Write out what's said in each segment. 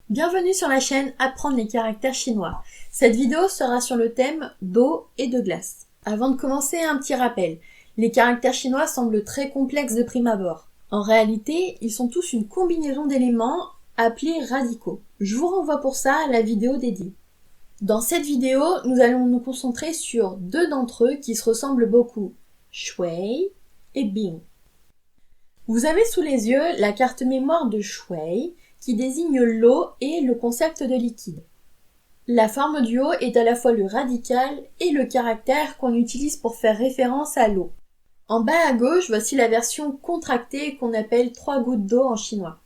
Bienvenue sur la chaîne Apprendre les caractères chinois. Cette vidéo sera sur le thème d'eau et de glace. Avant de commencer, un petit rappel. Les caractères chinois semblent très complexes de prime abord. En réalité, ils sont tous une combinaison d'éléments appelés radicaux. Je vous renvoie pour ça à la vidéo dédiée. Dans cette vidéo, nous allons nous concentrer sur deux d'entre eux qui se ressemblent beaucoup, Shui et Bing. Vous avez sous les yeux la carte mémoire de Shui, qui désigne l'eau et le concept de liquide. La forme du haut est à la fois le radical et le caractère qu'on utilise pour faire référence à l'eau. En bas à gauche, voici la version contractée qu'on appelle 3 gouttes d'eau en chinois.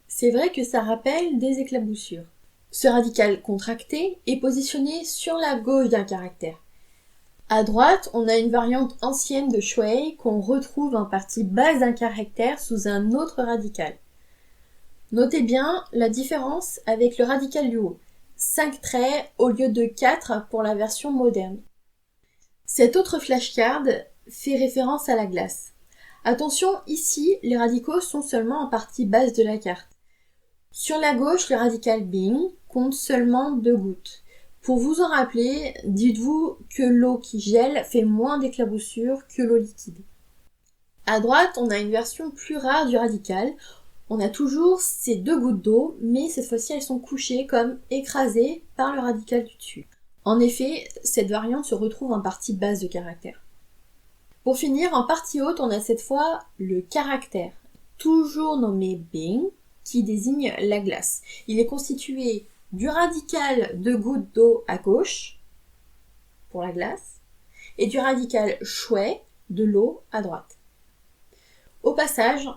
C'est vrai que ça rappelle des éclaboussures. Ce radical contracté est positionné sur la gauche d'un caractère. À droite, on a une variante ancienne de Shui qu'on retrouve en partie basse d'un caractère sous un autre radical. Notez bien la différence avec le radical du haut. 5 traits au lieu de 4 pour la version moderne. Cette autre flashcard fait référence à la glace. Attention, ici, les radicaux sont seulement en partie basse de la carte. Sur la gauche, le radical Bing compte seulement 2 gouttes. Pour vous en rappeler, dites-vous que l'eau qui gèle fait moins d'éclaboussures que l'eau liquide. À droite, on a une version plus rare du radical. On a toujours ces 2 gouttes d'eau, mais cette fois-ci elles sont couchées comme écrasées par le radical du dessus. En effet, cette variante se retrouve en partie basse de caractère. Pour finir, en partie haute, on a cette fois le caractère, toujours nommé Bing, qui désigne la glace. Il est constitué du radical de gouttes d'eau à gauche, pour la glace, et du radical Shui, de l'eau à droite. Au passage,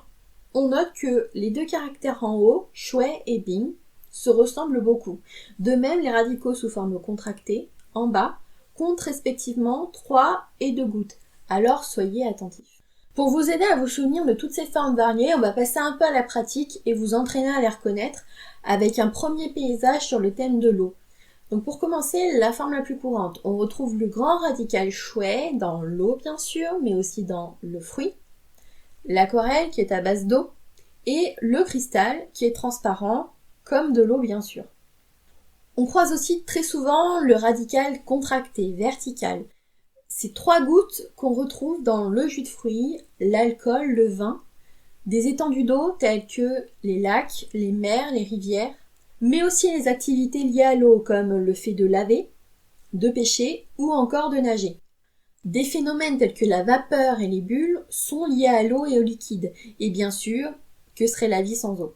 on note que les deux caractères en haut, Shui et Bing, se ressemblent beaucoup. De même, les radicaux sous forme contractée, en bas, comptent respectivement 3 et 2 gouttes. Alors soyez attentifs. Pour vous aider à vous souvenir de toutes ces formes variées, on va passer un peu à la pratique et vous entraîner à les reconnaître avec un premier paysage sur le thème de l'eau. Donc pour commencer, la forme la plus courante. On retrouve le grand radical Shui dans l'eau bien sûr, mais aussi dans le fruit. L'aquarelle qui est à base d'eau, et le cristal qui est transparent, comme de l'eau bien sûr. On croise aussi très souvent le radical contracté, vertical. Ces 3 gouttes qu'on retrouve dans le jus de fruits, l'alcool, le vin, des étendues d'eau telles que les lacs, les mers, les rivières, mais aussi les activités liées à l'eau comme le fait de laver, de pêcher ou encore de nager. Des phénomènes tels que la vapeur et les bulles sont liés à l'eau et au liquide, et bien sûr, que serait la vie sans eau?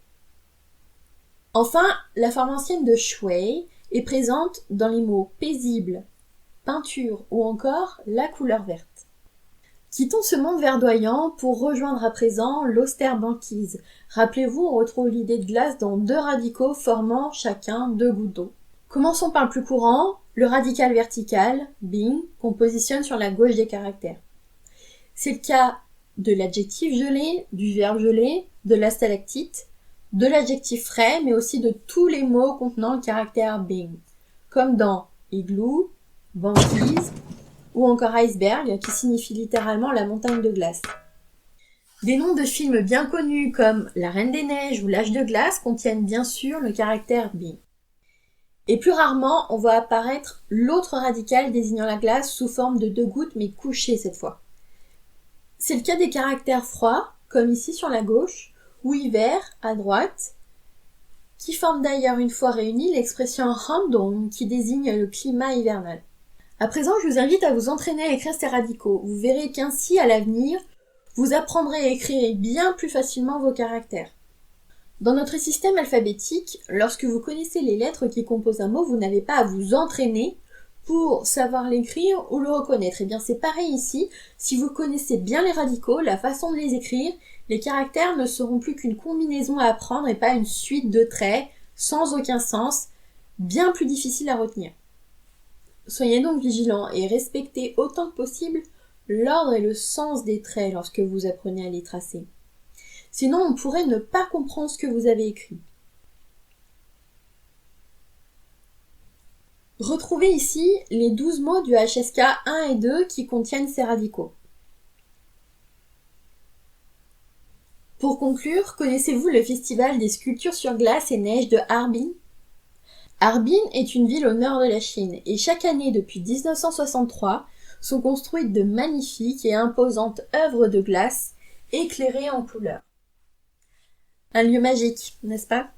Enfin, la forme ancienne de Shui est présente dans les mots paisible, peinture ou encore la couleur verte. Quittons ce monde verdoyant pour rejoindre à présent l'austère banquise. Rappelez-vous, on retrouve l'idée de glace dans 2 radicaux formant chacun 2 gouttes d'eau. Commençons par le plus courant, le radical vertical, Bing, qu'on positionne sur la gauche des caractères. C'est le cas de l'adjectif gelé, du verbe gelé, de la stalactite, de l'adjectif frais, mais aussi de tous les mots contenant le caractère Bing, comme dans igloo, banquise ou encore iceberg, qui signifie littéralement la montagne de glace. Des noms de films bien connus comme La Reine des Neiges ou L'Âge de glace contiennent bien sûr le caractère Bing. Et plus rarement, on voit apparaître l'autre radical désignant la glace sous forme de 2 gouttes mais couchées cette fois. C'est le cas des caractères froids, comme ici sur la gauche, ou hiver à droite, qui forment d'ailleurs une fois réunis l'expression Handong qui désigne le climat hivernal. À présent, je vous invite à vous entraîner à écrire ces radicaux. Vous verrez qu'ainsi, à l'avenir, vous apprendrez à écrire bien plus facilement vos caractères. Dans notre système alphabétique, lorsque vous connaissez les lettres qui composent un mot, vous n'avez pas à vous entraîner pour savoir l'écrire ou le reconnaître. Et bien c'est pareil ici, si vous connaissez bien les radicaux, la façon de les écrire, les caractères ne seront plus qu'une combinaison à apprendre et pas une suite de traits sans aucun sens, bien plus difficile à retenir. Soyez donc vigilants et respectez autant que possible l'ordre et le sens des traits lorsque vous apprenez à les tracer. Sinon, on pourrait ne pas comprendre ce que vous avez écrit. Retrouvez ici les 12 mots du HSK 1 et 2 qui contiennent ces radicaux. Pour conclure, connaissez-vous le festival des sculptures sur glace et neige de Harbin? Harbin est une ville au nord de la Chine et chaque année depuis 1963 sont construites de magnifiques et imposantes œuvres de glace éclairées en couleurs. Un lieu magique, n'est-ce pas?